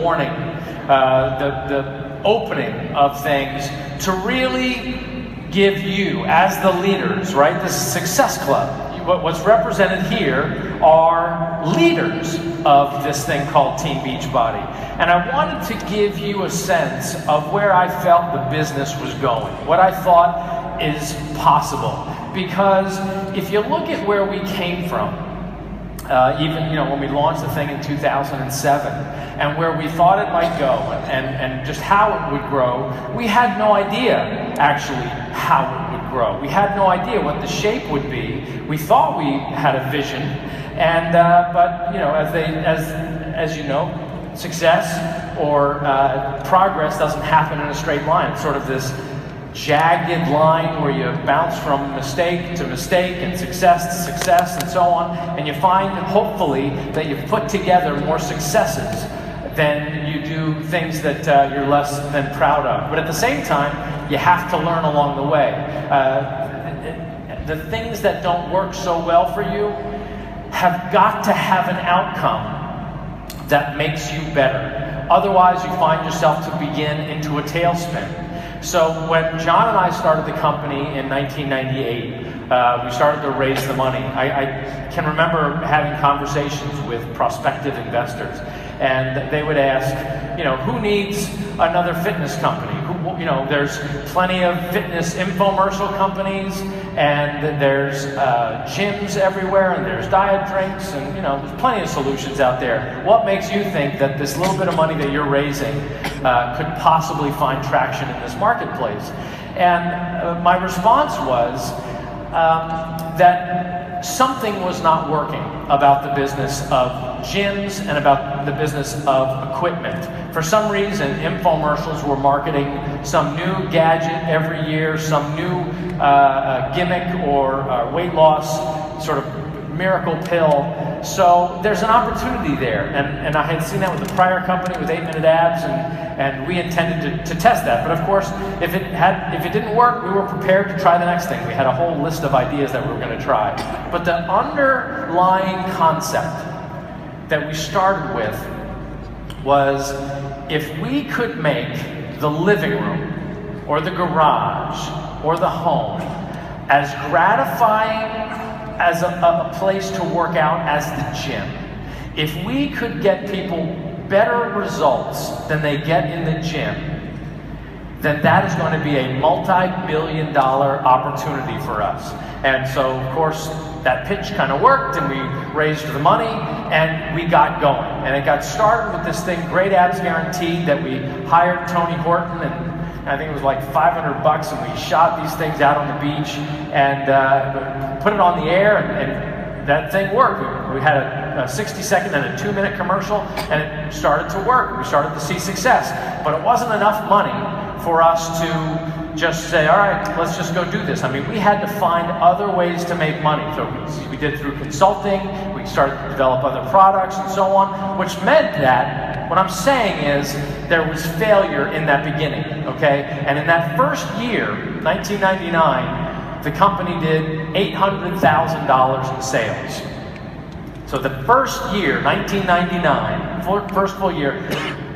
morning, the opening of things to really give you, as the leaders, right? This Success Club. What's represented here are leaders of this thing called Team Beachbody. And I wanted to give you a sense of where I felt the business was going, what I thought is possible. Because if you look at where we came from, even when we launched the thing in 2007, and where we thought it might go, and just how it would grow, we had no idea actually how it would grow. We had no idea what the shape would be. We thought we had a vision, and but as you know, success or progress doesn't happen in a straight line. It's sort of this jagged line where you bounce from mistake to mistake and success to success and so on, and you find hopefully that you've put together more successes than you do things that you're less than proud of. But at the same time, you have to learn along the way. The things that don't work so well for you have got to have an outcome that makes you better. Otherwise, you find yourself to begin into a tailspin. So when John and I started the company in 1998, we started to raise the money. I can remember having conversations with prospective investors, and they would ask, who needs another fitness company? There's plenty of fitness infomercial companies, and there's gyms everywhere, and there's diet drinks, and there's plenty of solutions out there. What makes you think that this little bit of money that you're raising could possibly find traction in this marketplace? And my response was that something was not working about the business of gyms and about the business of equipment. For some reason, infomercials were marketing some new gadget every year, some new gimmick or weight loss sort of miracle pill. So there's an opportunity there, and I had seen that with the prior company with 8-Minute Abs, and we intended to test that. But of course, if it didn't work, we were prepared to try the next thing. We had a whole list of ideas that we were going to try. But the underlying concept that we started with was, if we could make the living room or the garage or the home as gratifying as a place to work out as the gym, if we could get people better results than they get in the gym, then that is going to be a multi-billion-dollar opportunity for us. And so, of course, that pitch kind of worked, and we raised the money, and we got going. And it got started with this thing, Great Abs Guaranteed, that we hired Tony Horton, and I think it was like $500, and we shot these things out on the beach and put it on the air, and that thing worked. We had a 60-second and a 2-minute commercial, and it started to work. We started to see success, but it wasn't enough money for us to just say, all right, let's just go do this. I mean, we had to find other ways to make money. So we did through consulting, we started to develop other products and so on, which meant that, what I'm saying is, there was failure in that beginning, okay? And in that first year, 1999, the company did $800,000 in sales. So the first year, 1999, first full year,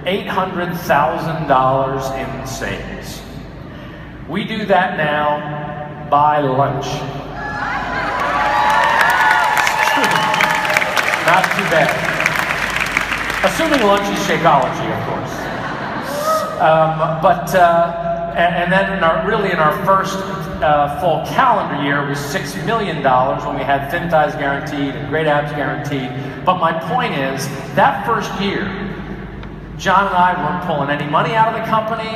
$800,000 in sales. We do that now by lunch. Not too bad. Assuming lunch is Shakeology, of course. And then in our first full calendar year, it was $6 million when we had Thin Thighs Guaranteed and Great Abs Guaranteed. But my point is, that first year, John and I weren't pulling any money out of the company.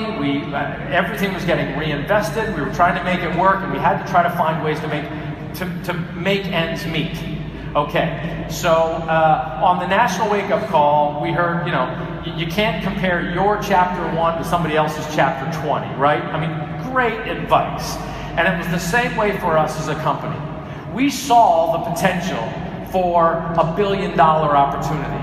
Everything was getting reinvested. We were trying to make it work, and we had to try to find ways to make ends meet. Okay, so on the National Wake Up Call, we heard, you can't compare your chapter 1 to somebody else's chapter 20, right? I mean, great advice. And it was the same way for us as a company. We saw the potential for a $1 billion opportunity.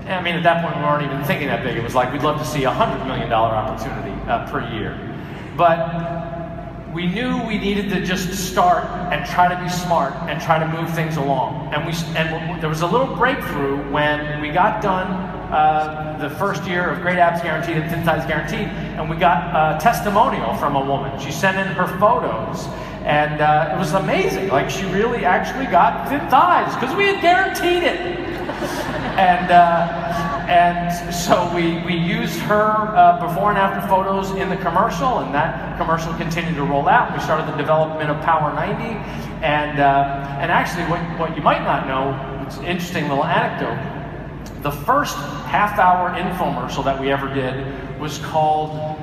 I mean, at that point, we weren't even thinking that big. It was like, we'd love to see a $100 million opportunity per year. But we knew we needed to just start and try to be smart and try to move things along. And there was a little breakthrough when we got done the first year of Great Abs Guaranteed and Thin Thighs Guaranteed, and we got a testimonial from a woman. She sent in her photos, and it was amazing. Like, she really actually got thin thighs because we had guaranteed it. And so we used her before and after photos in the commercial, and that commercial continued to roll out. We started the development of Power 90, and actually what you might not know, it's an interesting little anecdote, the first half-hour infomercial that we ever did was called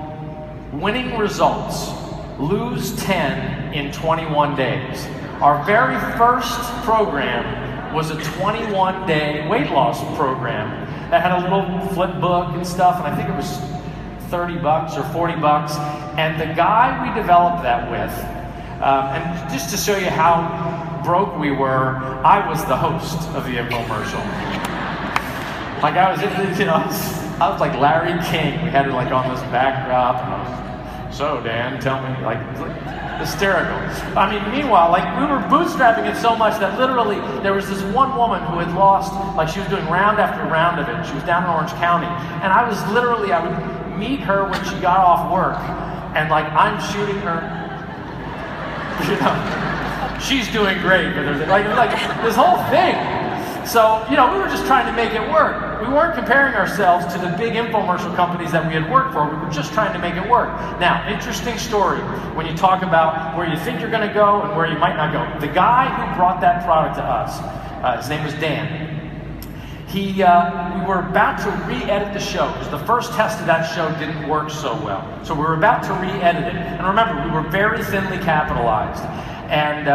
Winning Results, Lose 10 in 21 Days. Our very first program was a 21-day weight loss program that had a little flip book and stuff, and I think it was $30 or $40. And the guy we developed that with, and just to show you how broke we were, I was the host of the infomercial. Like, I was like Larry King. We had it like on this backdrop, and I was, so Dan, tell me, like hysterical. I mean, meanwhile, like, we were bootstrapping it so much that literally there was this one woman who had lost, like, she was doing round after round of it. She was down in Orange County, and I would meet her when she got off work, and like, I'm shooting her, you know, she's doing great, but there's like this whole thing. So, you know, we were just trying to make it work. We weren't comparing ourselves to the big infomercial companies that we had worked for. We were just trying to make it work. Now, interesting story when you talk about where you think you're going to go and where you might not go. The guy who brought that product to us, his name was Dan. We were about to re-edit the show because the first test of that show didn't work so well. So we were about to re-edit it. And remember, we were very thinly capitalized. And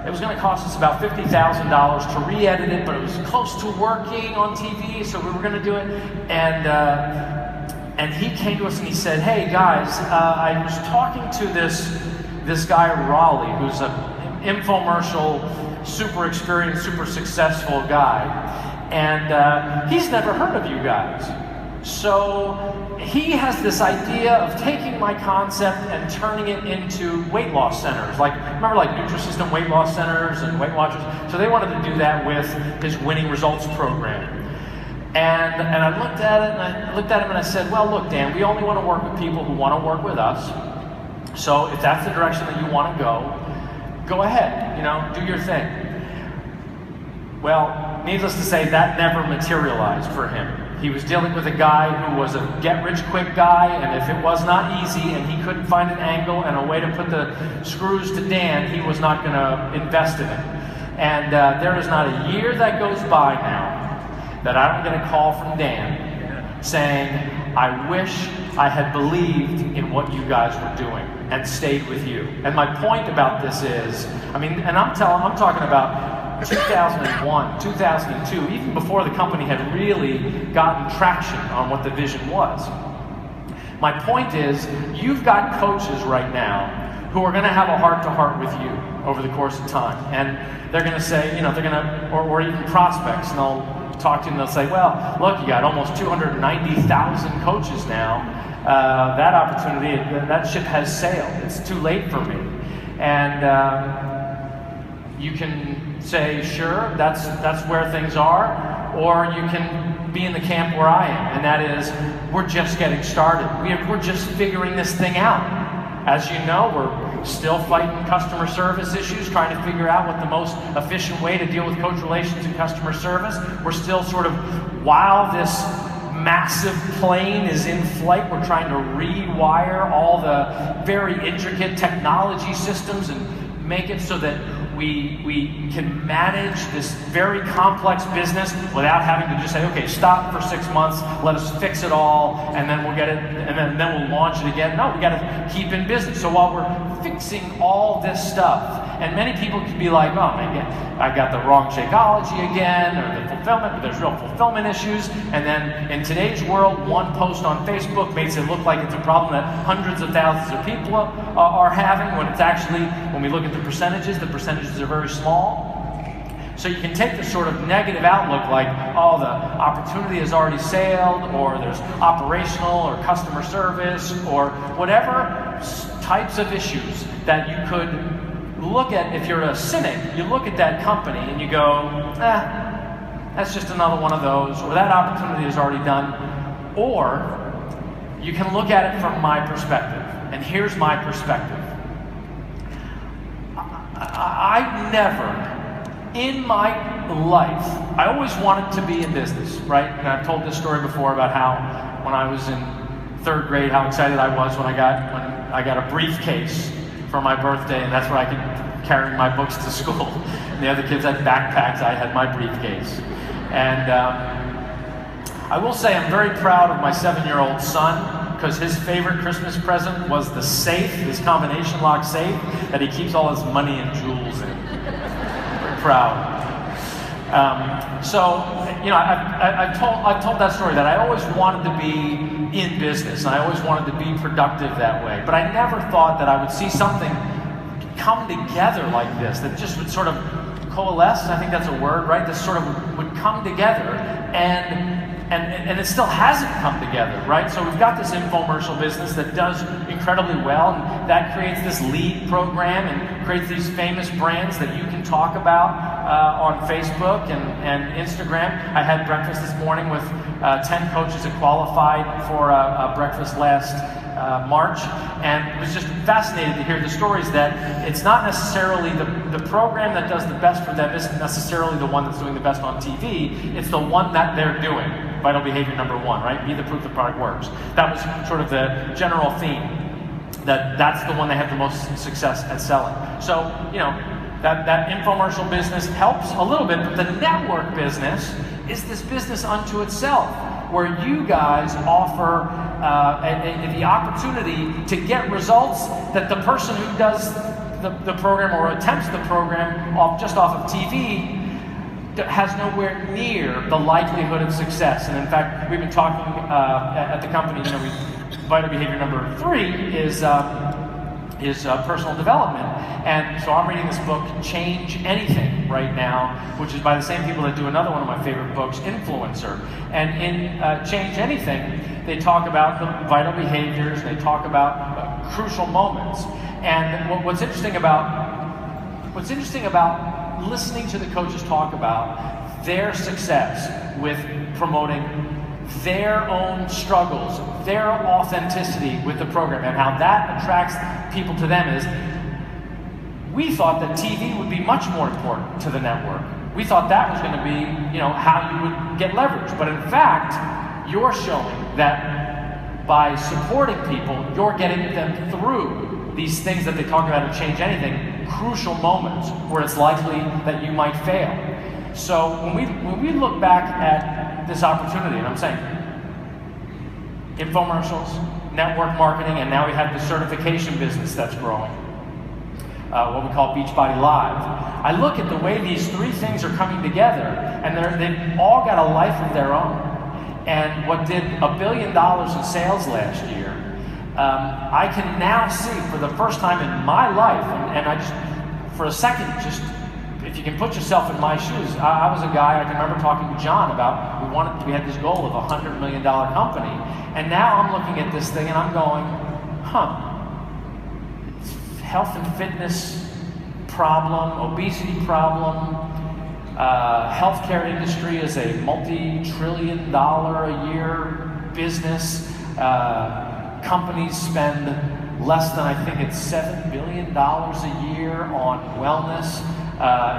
it was going to cost us about $50,000 to re-edit it, but it was close to working on TV, so we were going to do it. And he came to us and he said, "Hey guys, I was talking to this guy Raleigh, who's an infomercial, super experienced, super successful guy, and he's never heard of you guys. So he has this idea of taking my concept and turning it into weight loss centers. Like, remember, like Nutrisystem weight loss centers and Weight Watchers? So they wanted to do that with his Winning Results program." And I looked at it, and I looked at him and I said, "Well, look, Dan, we only want to work with people who want to work with us. So if that's the direction that you want to go ahead, you know, do your thing." Well, needless to say, that never materialized for him. He was dealing with a guy who was a get-rich-quick guy, and if it was not easy and he couldn't find an angle and a way to put the screws to Dan, he was not going to invest in it. And there is not a year that goes by now that I don't get a call from Dan saying, "I wish I had believed in what you guys were doing and stayed with you." And my point about this is, I mean, and I'm talking about 2001, 2002, even before the company had really gotten traction on what the vision was. My point is, you've got coaches right now who are going to have a heart-to-heart with you over the course of time, and they're going to say, you know, they're going to, or even prospects, and they'll talk to you and they'll say, "Well, look, you got almost 290,000 coaches now. That opportunity, that ship has sailed. It's too late for me." And you can say, "Sure, that's where things are," or you can be in the camp where I am, and that is, we're just getting started. We're just figuring this thing out. As you know, we're still fighting customer service issues, trying to figure out what the most efficient way to deal with coach relations and customer service. We're still sort of, while this massive plane is in flight, we're trying to rewire all the very intricate technology systems and make it so that we can manage this very complex business without having to just say, "Okay, stop for 6 months, let us fix it all, and then we'll get it, and then we'll launch it again." No, we got to keep in business. So while we're fixing all this stuff, and many people could be like, "Oh, maybe I got the wrong Shakeology again, or the fulfillment," but there's real fulfillment issues. And then in today's world, one post on Facebook makes it look like it's a problem that hundreds of thousands of people are having, when it's actually, when we look at the percentages are very small. So you can take this sort of negative outlook like, "Oh, the opportunity has already sailed," or there's operational or customer service or whatever types of issues that you could look at. If you're a cynic, you look at that company and you go, That's just another one of those, or that opportunity is already done. Or you can look at it from my perspective, and here's my perspective. I never, in my life, I always wanted to be in business, right? And I've told this story before about how when I was in 3rd grade, how excited I was when I got a briefcase for my birthday, and that's where I could carry my books to school. And the other kids had backpacks, I had my briefcase. And I will say I'm very proud of my 7-year-old son, because his favorite Christmas present was the safe, his combination lock safe, that he keeps all his money and jewels in. Very proud. So, you know, I've told that story, that I always wanted to be in business, and I always wanted to be productive that way. But I never thought that I would see something come together like this, that just would sort of coalesce, I think that's a word, right? This sort of would come together, and it still hasn't come together, right? So we've got this infomercial business that does incredibly well, and that creates this lead program and creates these famous brands that you can talk about on Facebook and Instagram. I had breakfast this morning with 10 coaches that qualified for a breakfast last March, and was just fascinated to hear the stories that it's not necessarily the program that does the best for them isn't necessarily the one that's doing the best on TV, it's the one that they're doing. Vital behavior number 1, right? Be the proof the product works. That was sort of the general theme, that's the one they have the most success at selling. So, you know, that infomercial business helps a little bit, but the network business is this business unto itself, where you guys offer the opportunity to get results that the person who does the program or attempts the program just off of TV has nowhere near the likelihood of success. And in fact, we've been talking at the company, you know, vital behavior number 3 is personal development. And so I'm reading this book, Change Anything, right now, which is by the same people that do another one of my favorite books, Influencer. And in Change Anything, they talk about the vital behaviors, they talk about crucial moments. And what's interesting about listening to the coaches talk about their success with promoting their own struggles, their authenticity with the program, and how that attracts people to them is, we thought that TV would be much more important to the network. We thought that was going to be, you know, how you would get leverage. But in fact, you're showing that by supporting people, you're getting them through these things that they talk about in Change Anything, crucial moments where it's likely that you might fail. So when we look back at this opportunity, and I'm saying infomercials, network marketing, and now we have the certification business that's growing, what we call Beachbody Live. I look at the way these 3 things are coming together, and they've all got a life of their own. And what did $1 billion in sales last year, I can now see for the first time in my life, and I just, for a second, just, if you can put yourself in my shoes, I was a guy, I can remember talking to John about, we had this goal of a $100 million company, and now I'm looking at this thing and I'm going, health and fitness problem, obesity problem, healthcare industry is a multi-trillion-dollar a year business. Companies spend less than, I think it's $7 billion a year on wellness.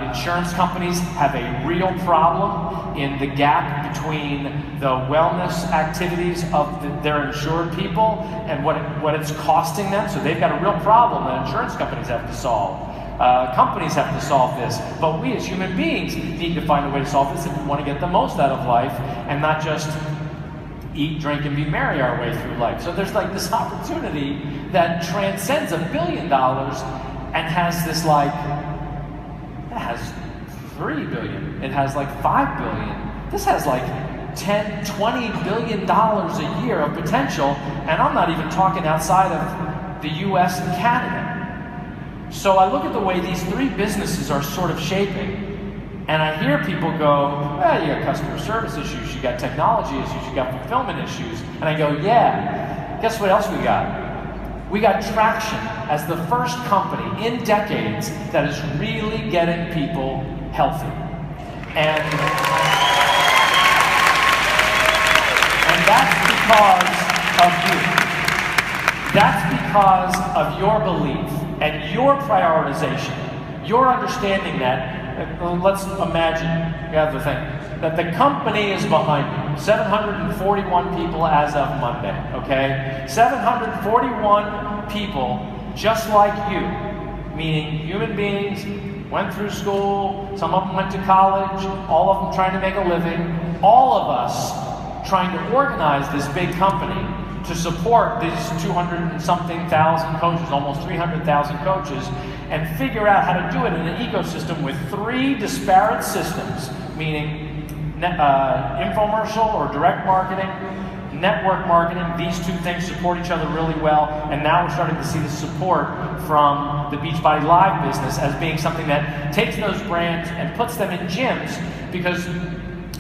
Insurance companies have a real problem in the gap between the wellness activities of their insured people and what it's costing them. So they've got a real problem that insurance companies have to solve. Companies have to solve this, but we as human beings need to find a way to solve this if we want to get the most out of life and not just eat, drink, and be merry our way through life. So there's like this opportunity that transcends $1 billion and has this like, it has $3 billion, it has like $5 billion. This has like $10, $20 billion a year of potential, and I'm not even talking outside of the US and Canada. So I look at the way these 3 businesses are sort of shaping, and I hear people go, well, you got customer service issues, you got technology issues, you got fulfillment issues. And I go, yeah, guess what else we got? We got traction as the first company in decades that is really getting people healthy. And that's because of you. That's because of your belief and your prioritization, your understanding that, let's imagine, you have the thing, that the company is behind you. 741 people as of Monday, okay? 741 people just like you, meaning human beings, went through school, some of them went to college, all of them trying to make a living, all of us trying to organize this big company to support these 200 and something thousand coaches, almost 300,000 coaches, and figure out how to do it in an ecosystem with 3 disparate systems, meaning infomercial or direct marketing, network marketing. These 2 things support each other really well, and now we're starting to see the support from the Beachbody Live business as being something that takes those brands and puts them in gyms, because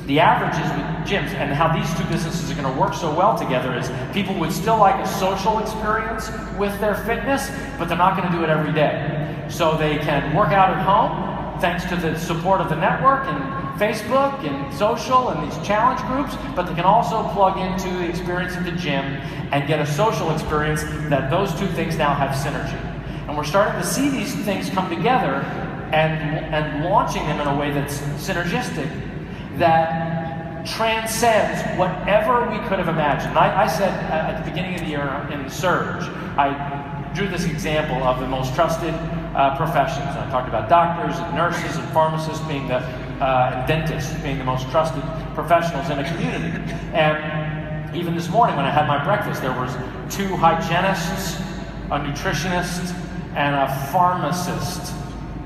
the averages with gyms and how these 2 businesses are going to work so well together is people would still like a social experience with their fitness, but they're not going to do it every day. So they can work out at home thanks to the support of the network and Facebook and social and these challenge groups, but they can also plug into the experience at the gym and get a social experience that those 2 things now have synergy. And we're starting to see these things come together and launching them in a way that's synergistic, that transcends whatever we could have imagined. I said at the beginning of the year in the Surge, I drew this example of the most trusted professions. I talked about doctors and nurses and pharmacists being and dentists being the most trusted professionals in a community. And even this morning when I had my breakfast, there was 2 hygienists, a nutritionist, and a pharmacist.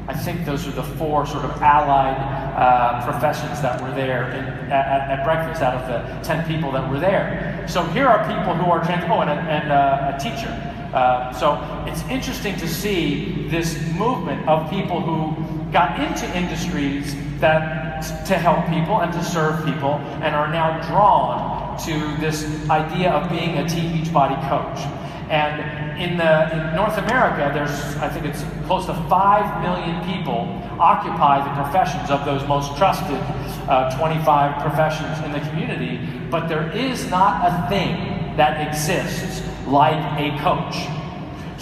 I think those are the 4 sort of allied professions that were there at breakfast out of the 10 people that were there. So here are people who are and a teacher. So it's interesting to see this movement of people who got into industries to help people and to serve people, and are now drawn to this idea of being a Team Beachbody coach. And in North America, I think it's close to 5 million people occupy the professions of those most trusted 25 professions in the community, but there is not a thing that exists like a coach.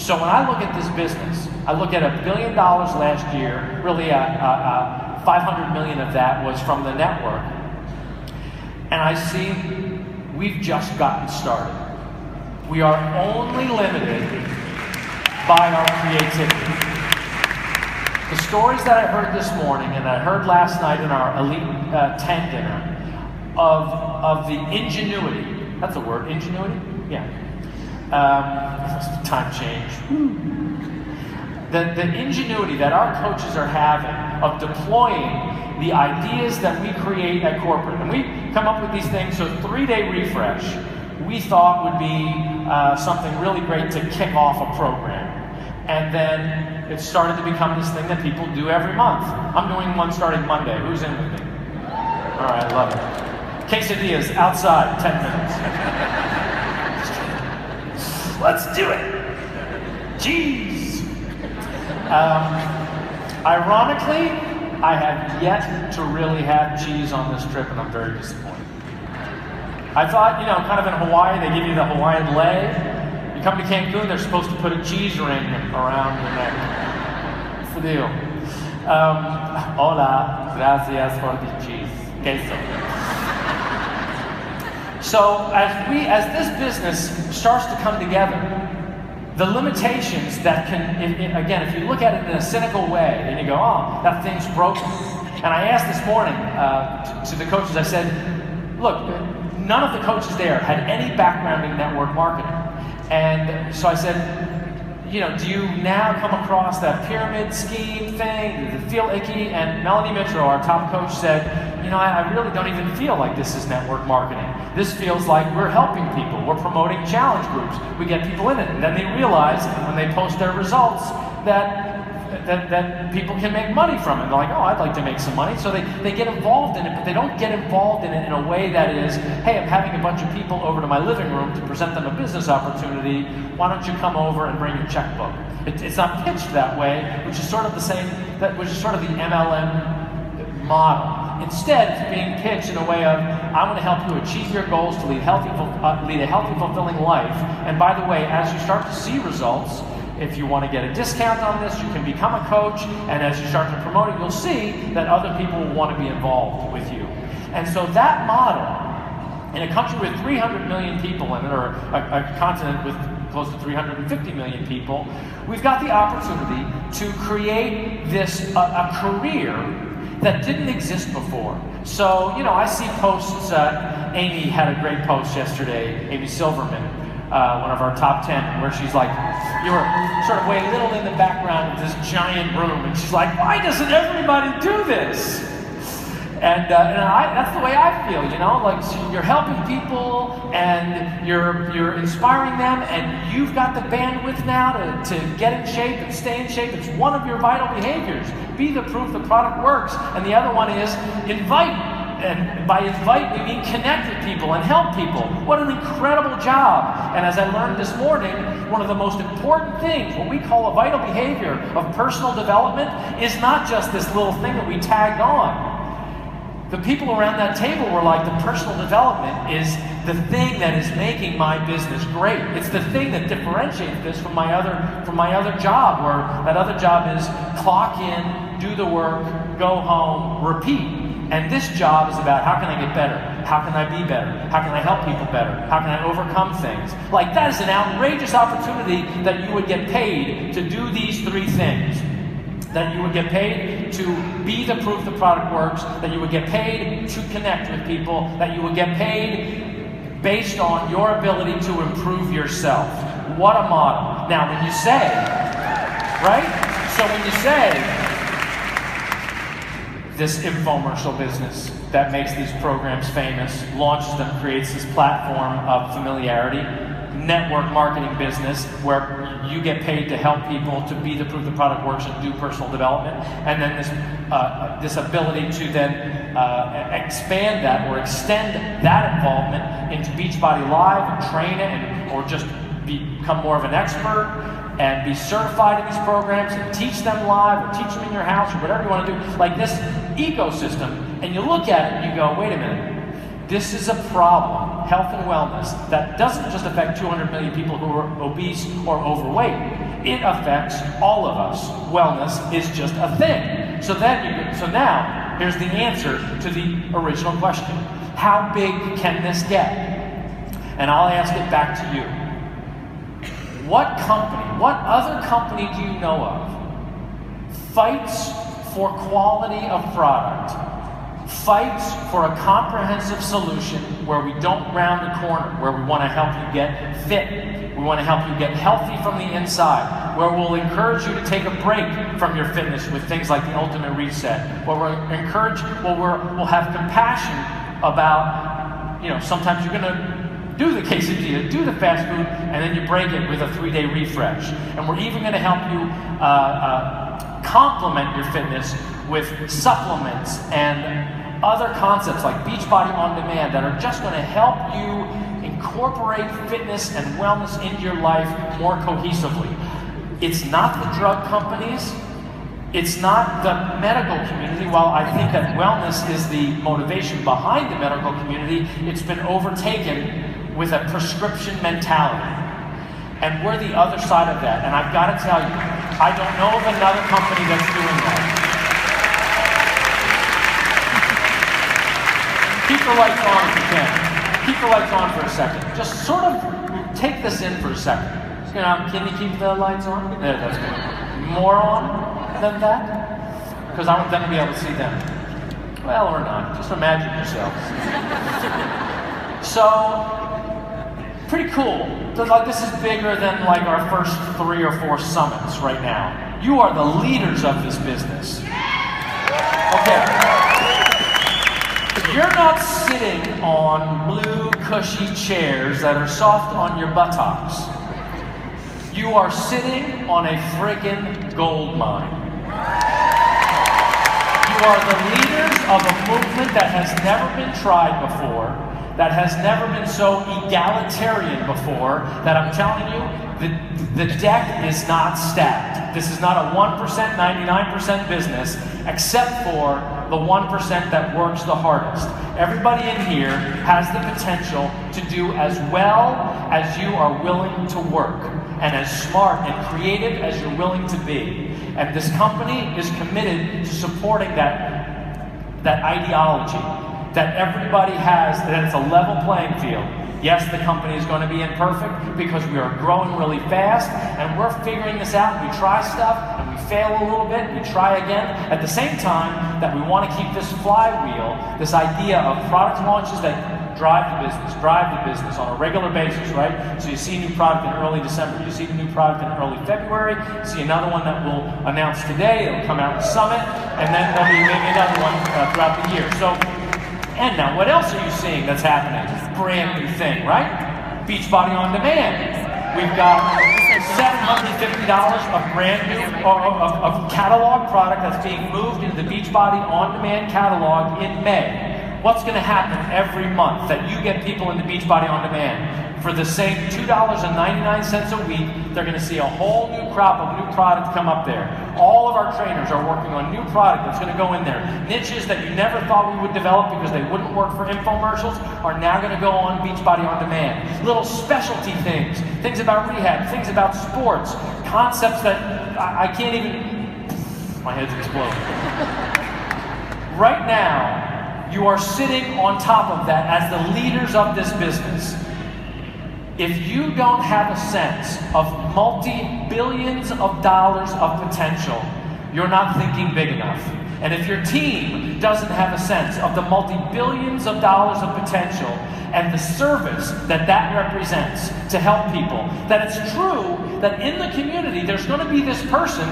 So when I look at this business, I look at $1 billion last year, really 500 million of that was from the network, and I see we've just gotten started. We are only limited by our creativity. The stories that I heard this morning and I heard last night in our Elite 10 dinner of the ingenuity, that's a word, ingenuity? Yeah. Time change. The ingenuity that our coaches are having of deploying the ideas that we create at corporate. And we come up with these things, so 3-day refresh, we thought would be something really great to kick off a program. And then it started to become this thing that people do every month. I'm doing one starting Monday. Who's in with me? All right, love it. Quesadillas outside, 10 minutes. Let's do it. Jeez. Ironically, I have yet to really have cheese on this trip, and I'm very disappointed. I thought, kind of in Hawaii, they give you the Hawaiian lei. You come to Cancun, they're supposed to put a cheese ring around your neck. What's the deal? Hola, gracias por the cheese. Queso. So as this business starts to come together, the limitations that can, again, if you look at it in a cynical way, and you go, oh, that thing's broken. And I asked this morning to the coaches, I said, look, none of the coaches there had any background in network marketing. And so I said, do you now come across that pyramid scheme thing? Does it feel icky? And Melanie Mitro, our top coach, said, I really don't even feel like this is network marketing. This feels like we're helping people. We're promoting challenge groups. We get people in it. And then they realize when they post their results that people can make money from it. They're like, oh, I'd like to make some money. So they get involved in it, but they don't get involved in it in a way that is, hey, I'm having a bunch of people over to my living room to present them a business opportunity. Why don't you come over and bring your checkbook? It's not pitched that way, which is sort of the same, which is sort of the MLM model. Instead, it's being pitched in a way of, I'm going to help you achieve your goals to lead a healthy, fulfilling life. And by the way, as you start to see results, if you want to get a discount on this, you can become a coach, and as you start to promote it, you'll see that other people will want to be involved with you. And so that model, in a country with 300 million people in it, or a continent with close to 350 million people, we've got the opportunity to create this a career that didn't exist before. So, I see posts, Amy had a great post yesterday, Amy Silverman, one of our top 10, where she's like, you were sort of way a little in the background of this giant room, and she's like, why doesn't everybody do this? And that's the way I feel, like you're helping people and you're inspiring them, and you've got the bandwidth now to get in shape and stay in shape. It's one of your vital behaviors. Be the proof the product works. And the other one is invite. And by invite, we mean connect with people and help people. What an incredible job. And as I learned this morning, one of the most important things, what we call a vital behavior of personal development, is not just this little thing that we tagged on. The people around that table were like, the personal development is the thing that is making my business great. It's the thing that differentiates this from my other job, where that other job is clock in, do the work, go home, repeat. And this job is about, how can I get better? How can I be better? How can I help people better? How can I overcome things? Like, that is an outrageous opportunity that you would get paid to do these three things. That you would get paid to be the proof the product works, that you would get paid to connect with people, that you would get paid based on your ability to improve yourself. What a model. Now, when you say, right? So when you say, this infomercial business that makes these programs famous, launches them, creates this platform of familiarity, network marketing business where you get paid to help people to be the proof the product works and do personal development, and then this ability to then expand that or extend that involvement into Beachbody Live and train it, or just become more of an expert and be certified in these programs and teach them live or teach them in your house or whatever you want to do, like this ecosystem. And you look at it and you go, wait a minute, this is a problem, health and wellness, that doesn't just affect 200 million people who are obese or overweight. It affects all of us. Wellness is just a thing. So now, here's the answer to the original question. How big can this get? And I'll ask it back to you. What other company do you know of fights for quality of product, fights for a comprehensive solution where we don't round the corner, where we want to help you get fit, we want to help you get healthy from the inside, where we'll encourage you to take a break from your fitness with things like the Ultimate Reset, where we'll have compassion about, sometimes you're going to do the quesadilla, do the fast food, and then you break it with a 3-day refresh. And we're even going to help you complement your fitness with supplements and other concepts like Beachbody On Demand that are just going to help you incorporate fitness and wellness into your life more cohesively. It's not the drug companies, it's not the medical community. While I think that wellness is the motivation behind the medical community, it's been overtaken with a prescription mentality. And we're the other side of that. And I've got to tell you, I don't know of another company that's doing that. Keep the lights on if you can. Keep the lights on for a second. Just sort of take this in for a second. Can you keep the lights on? There, that's good. More on than that? Because I want them to be able to see them. Well, or not. Just imagine yourselves. So, pretty cool. This is bigger than like our first 3 or 4 summits right now. You are the leaders of this business. Okay. You're not sitting on blue, cushy chairs that are soft on your buttocks. You are sitting on a friggin' gold mine. You are the leaders of a movement that has never been tried before, that has never been so egalitarian before, that I'm telling you, the deck is not stacked. This is not a 1%, 99% business, except for the 1% that works the hardest. Everybody in here has the potential to do as well as you are willing to work, and as smart and creative as you're willing to be. And this company is committed to supporting that ideology, that everybody has, that it's a level playing field. Yes, the company is going to be imperfect because we are growing really fast and we're figuring this out. We try stuff and we fail a little bit, we try again. At the same time that we want to keep this flywheel, this idea of product launches that drive the business on a regular basis, right? So you see a new product in early December, you see the new product in early February, you see another one that we'll announce today, it'll come out in Summit, and then there'll be maybe another one throughout the year. So, and now what else are you seeing that's happening? Brand new thing, right? Beachbody On Demand. We've got $750 of brand new, of catalog product that's being moved into the Beachbody On Demand catalog in May. What's going to happen every month that you get people into Beachbody On Demand? For the same $2.99 a week, they're going to see a whole new crop of new product come up there. All of our trainers are working on new product that's going to go in there. Niches that you never thought we would develop because they wouldn't work for infomercials are now going to go on Beachbody On Demand. Little specialty things, things about rehab, things about sports, concepts that I can't even, my head's exploding. Right now, you are sitting on top of that as the leaders of this business. If you don't have a sense of multi-billions of dollars of potential, you're not thinking big enough. And if your team doesn't have a sense of the multi-billions of dollars of potential and the service that that represents to help people, that it's true that in the community there's going to be this person,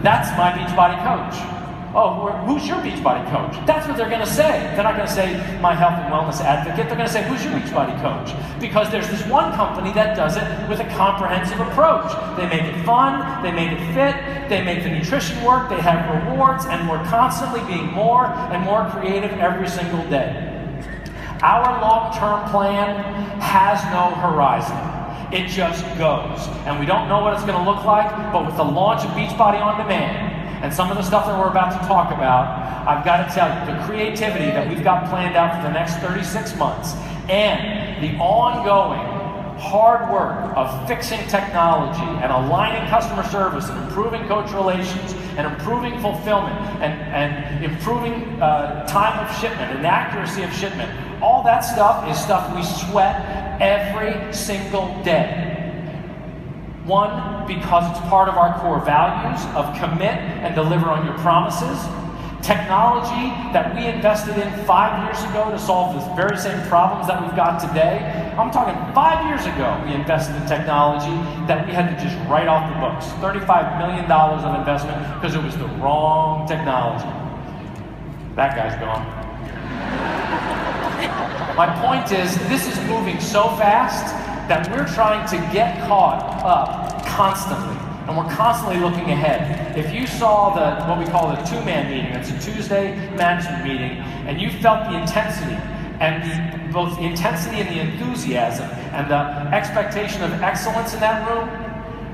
that's my Beachbody coach. Oh, who's your Beachbody coach? That's what they're going to say. They're not going to say my health and wellness advocate. They're going to say, who's your Beachbody coach? Because there's this one company that does it with a comprehensive approach. They make it fun, they make it fit, they make the nutrition work, they have rewards, and we're constantly being more and more creative every single day. Our long-term plan has no horizon. It just goes. And we don't know what it's going to look like, but with the launch of Beachbody On Demand, and some of the stuff that we're about to talk about, I've got to tell you, the creativity that we've got planned out for the next 36 months, and the ongoing hard work of fixing technology and aligning customer service and improving coach relations and improving fulfillment and improving time of shipment and accuracy of shipment, all that stuff is stuff we sweat every single day. One, because it's part of our core values of commit and deliver on your promises. Technology that we invested in 5 years ago to solve the very same problems that we've got today. I'm talking 5 years ago we invested in technology that we had to just write off the books. $35 million of investment because it was the wrong technology. That guy's gone. My point is, this is moving so fast that we're trying to get caught up constantly, and we're constantly looking ahead. If you saw what we call the two-man meeting, it's a Tuesday management meeting, and you felt the intensity, and both the intensity and the enthusiasm, and the expectation of excellence in that room,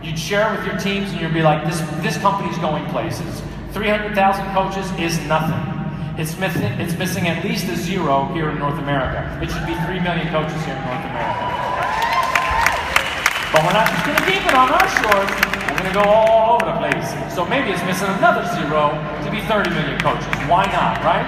you'd share it with your teams, and you'd be like, this company's going places. 300,000 coaches is nothing. It's missing at least a zero here in North America. It should be 3 million coaches here in North America. But we're not just going to keep it on our shores, we're going to go all over the place. So maybe it's missing another zero to be 30 million coaches. Why not, right?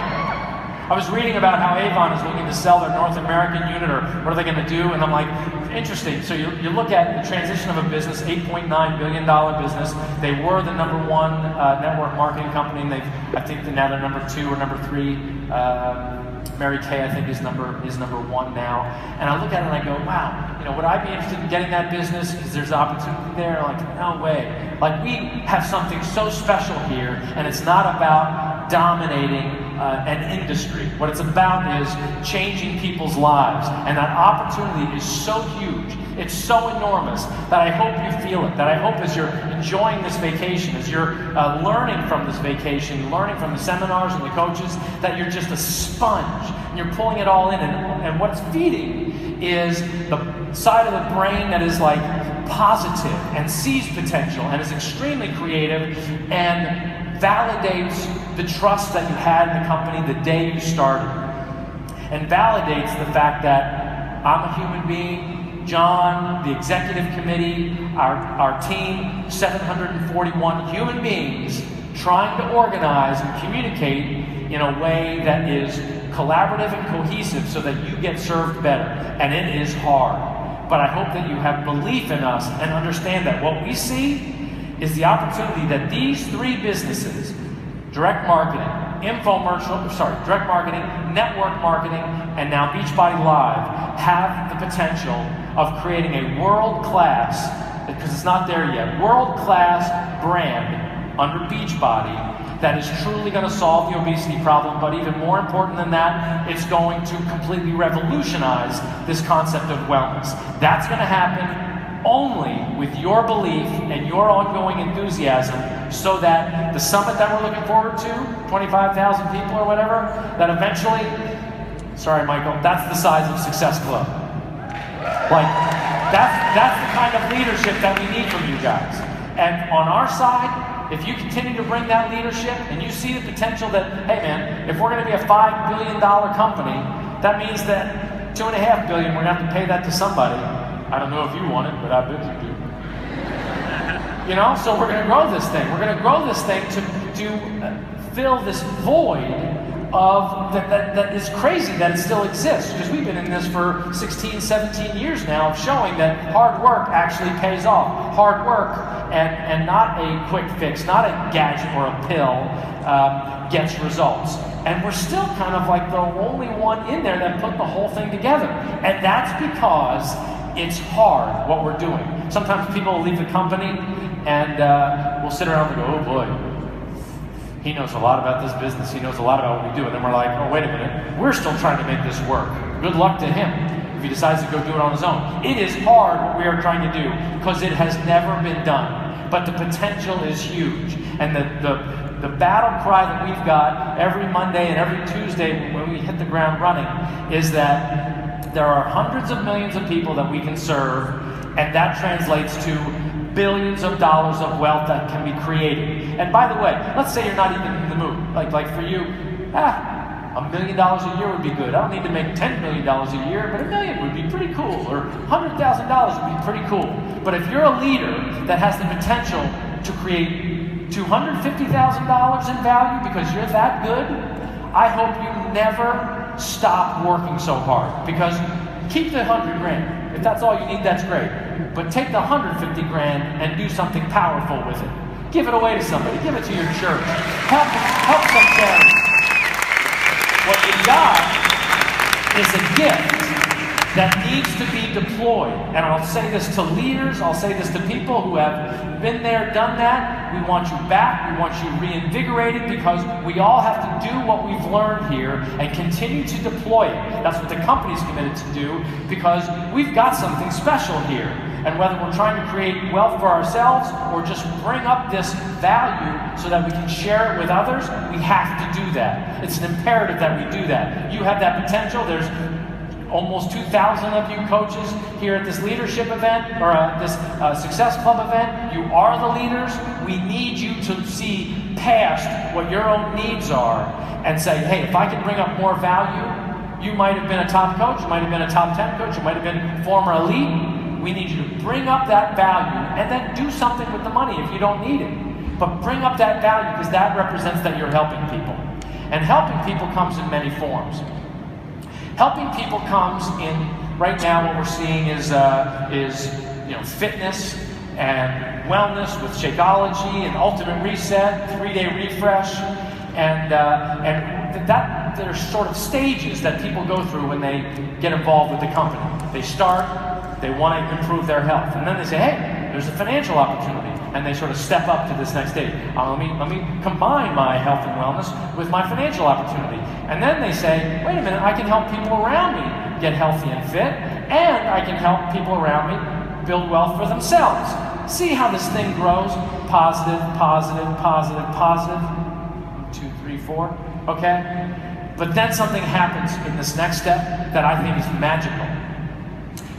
I was reading about how Avon is looking to sell their North American unit, or what are they going to do? And I'm like, interesting. So you look at the transition of a business, $8.9 billion business. They were the #1 network marketing company, and I think now they're #2 or #3. Mary Kay, I think, is number 1 now. And I look at it and I go, wow, would I be interested in getting that business? Because there's opportunity there. Like, no way. Like, we have something so special here, and it's not about dominating an industry. What it's about is changing people's lives. And that opportunity is so huge. It's so enormous that I hope you feel it, that I hope as you're enjoying this vacation, as you're learning from this vacation, learning from the seminars and the coaches, that you're just a sponge and you're pulling it all in. And what's feeding is the side of the brain that is like positive and sees potential and is extremely creative and validates the trust that you had in the company the day you started, and validates the fact that I'm a human being, John, the executive committee, our team, 741 human beings trying to organize and communicate in a way that is collaborative and cohesive so that you get served better. And it is hard. But I hope that you have belief in us and understand that what we see is the opportunity that these three businesses, direct marketing, direct marketing, network marketing, and now Beachbody Live, have the potential of creating a world-class, because it's not there yet, world-class brand under Beachbody that is truly going to solve the obesity problem, but even more important than that, it's going to completely revolutionize this concept of wellness. That's going to happen only with your belief and your ongoing enthusiasm, so that the summit that we're looking forward to, 25,000 people or whatever, that eventually, sorry Michael, that's the size of Success Club. Like, that's the kind of leadership that we need from you guys. And on our side, if you continue to bring that leadership and you see the potential that, hey man, if we're going to be a $5 billion company, that means that $2.5 billion, we're going to have to pay that to somebody. I don't know if you want it, but I bet you do. You know, so we're going to grow this thing. We're going to grow this thing to fill this void of that is crazy that it still exists, because we've been in this for 16, 17 years now, of showing that hard work actually pays off. Hard work and not a quick fix, not a gadget or a pill gets results. And we're still kind of like the only one in there that put the whole thing together. And that's because it's hard what we're doing. Sometimes people will leave the company and we'll sit around and go, oh boy, he knows a lot about this business, he knows a lot about what we do. And then we're like, oh, wait a minute, we're still trying to make this work. Good luck to him if he decides to go do it on his own. It is hard what we are trying to do, because it has never been done. But the potential is huge. And the battle cry that we've got every Monday and every Tuesday when we hit the ground running is that there are hundreds of millions of people that we can serve, and that translates to billions of dollars of wealth that can be created. And by the way, let's say you're not even in the mood. Like for you, $1 million a year would be good. I don't need to make $10 million a year, but $1 million would be pretty cool, or $100,000 would be pretty cool. But if you're a leader that has the potential to create $250,000 in value because you're that good, I hope you never stop working so hard. Because keep the 100 grand. If that's all you need, that's great. But take the 150 grand and do something powerful with it. Give it away to somebody. Give it to your church. Help some charity. What you got is a gift that needs to be deployed. And I'll say this to leaders, I'll say this to people who have been there, done that. We want you back, we want you reinvigorated, because we all have to do what we've learned here and continue to deploy it. That's what the company's committed to do, because we've got something special here. And whether we're trying to create wealth for ourselves or just bring up this value so that we can share it with others, we have to do that. It's an imperative that we do that. You have that potential. There's almost 2,000 of you coaches here at this leadership event, or this Success Club event. You are the leaders. We need you to see past what your own needs are and say, hey, if I can bring up more value, you might have been a top coach, you might have been a top 10 coach, you might have been former elite. We need you to bring up that value and then do something with the money if you don't need it. But bring up that value, because that represents that you're helping people. And helping people comes in many forms. Helping people comes in, right now what we're seeing is fitness and wellness with Shakeology and Ultimate Reset, 3-day refresh, and that there's sort of stages that people go through when they get involved with the company. They start, they want to improve their health, and then they say, hey, there's a financial opportunity, and they sort of step up to this next stage. Let me combine my health and wellness with my financial opportunity. And then they say, wait a minute, I can help people around me get healthy and fit, and I can help people around me build wealth for themselves. See how this thing grows? Positive, positive, positive, positive. 1, 2, 3, 4. Okay? But then something happens in this next step that I think is magical.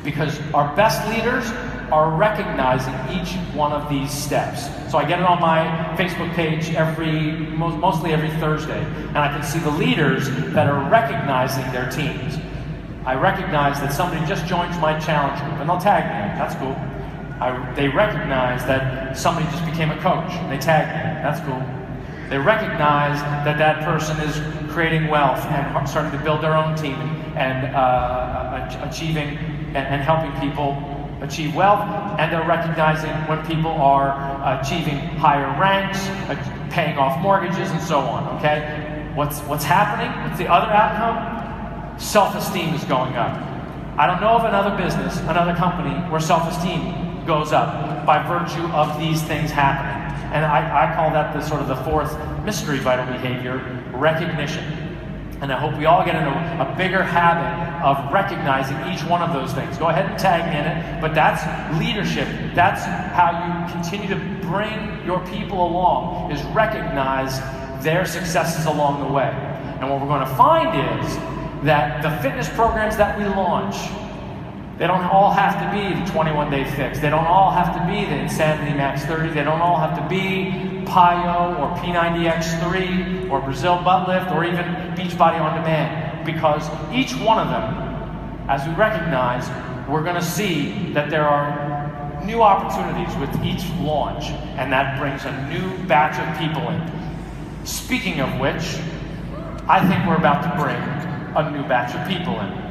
Because our best leaders are recognizing each one of these steps. So I get it on my Facebook page mostly every Thursday, and I can see the leaders that are recognizing their teams. I recognize that somebody just joined my challenge group, and they'll tag me. That's cool. They recognize that somebody just became a coach, and they tag me. That's cool. They recognize that that person is creating wealth and starting to build their own team and achieving and helping people achieve wealth. And they're recognizing when people are achieving higher ranks, paying off mortgages, and so on. Okay, what's happening? What's the other outcome? Self-esteem is going up. I don't know of another business, another company where self-esteem goes up by virtue of these things happening. And I call that the sort of the fourth mystery vital behavior, recognition. And I hope we all get into a bigger habit of recognizing each one of those things. Go ahead and tag me in it, but that's leadership. That's how you continue to bring your people along, is recognize their successes along the way. And what we're going to find is that the fitness programs that we launch, they don't all have to be the 21-day fix. They don't all have to be the Insanity Max 30. They don't all have to be PiYo or P90X3 or Brazil Butt Lift or even Beachbody On Demand. Because each one of them, as we recognize, we're going to see that there are new opportunities with each launch, and that brings a new batch of people in. Speaking of which, I think we're about to bring a new batch of people in.